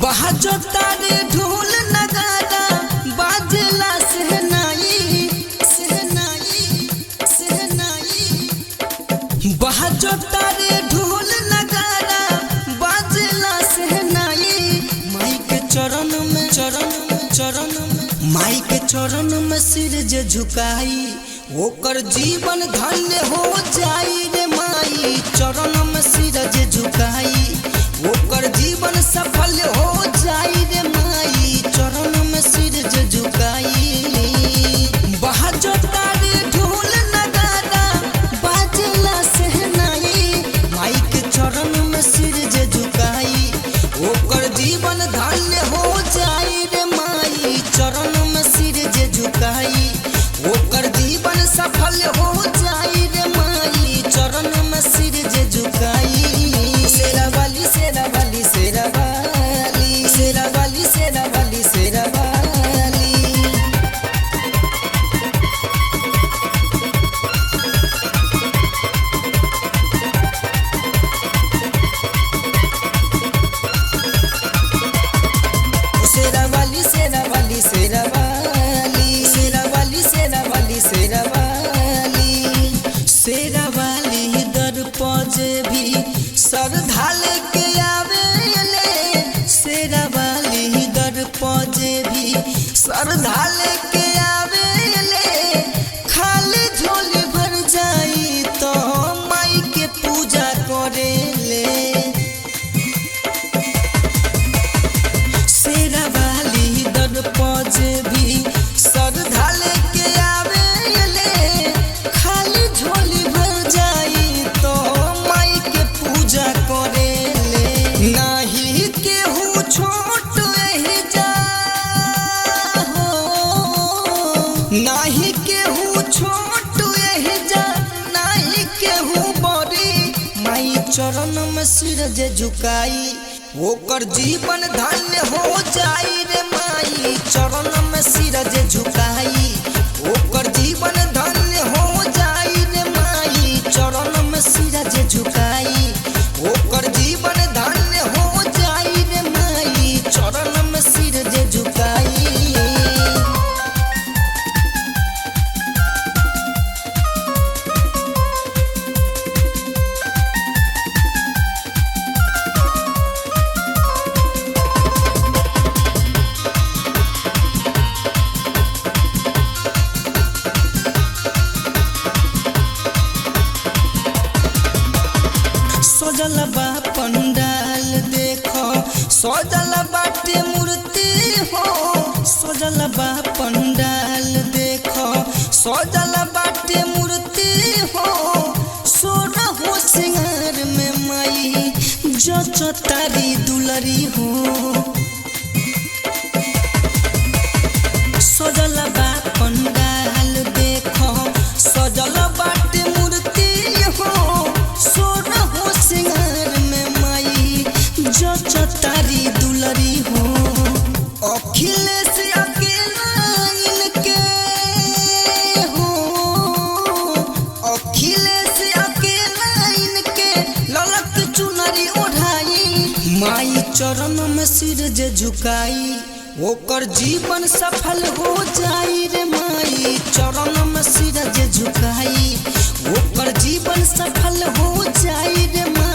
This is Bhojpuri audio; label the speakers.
Speaker 1: बहाजो तारे ढोल नगारा बाजला सहनाई सहनाई सहनाई। बहाजो तारे ढोल नगारा बाजला सहनाई। माई के चरण में माई के चरण में सिर जे झुकाई ओकर जीवन धन्य हो जाई रे माई। चरण में सिर जे झुकाई ओकर जीवन सफल हो जाई रे माई। चरण में सिर जे झुकाई। बहाजो तारे ढोल नगारा बाजला सहनाई। माई के चरण में सिर जे झुकाई ओकर जीवन धन्य हो जाई रे माई। चरण में सिर जे झुकाई ओकर जीवन सफल हो जाई रे माई। चरण में सिर जे झुकाई। शेरा वाली शेरा वाली शेरा वाली शेरा वाली शेरा वाली शेरा वाली। शेरा वाली शेरा वाली शेरा वाली शेरा वाली शेरा वाली शेरा वाली। शेरा वाली दर पजे भी श्रद्धाल के आवेले। शेरा वाली दर पजे भी श्रद्धाल के आवेले। खाली झोली भर जाई तो माई के पूजा करेले। शेरा वाली दर पजे भी श्रद्धाल के आवेले। खाली झोली भर जाई तो माई के पूजा करेले। नाही केहू छोट एहि जा हो नाही केहू छोट एहि जा नाही केहू बड़ी। माई चरण में सिर जे झुकाई ओकर जीवन धन्य हो जाई रे माई। चरण में सिर जे झुकाई ओकर जीवन धन्य हो जाई रे माई। चरण में सिर जे झुकाई ओकर जीवन धन्य हो जाई रे माई। चरण में सिर जे झुकाई। सजल बा पंडाल देखो सजल बाटे मूर्ति हो। सजल बा पंडाल देखो सजल बाटे मूर्ति हो। सोना हो सिंगार में माई जच तारी दुलरी हो। सजल बा पंडाल देखो सजल बाटे मूर्ति हो। सोना हो सिंगार में माई जच तारी दुलरी हो। अखिलेश अकेला इनके हो अखिलेश अकेला इनके ललक चुनरी ओढ़ाई। माई चरण में सिर जे झुकाई ओकर जीवन सफल हो जाई रे माई। चरण में सिर जे झुकाई ओकर जीवन सफल हो जाई रे माई।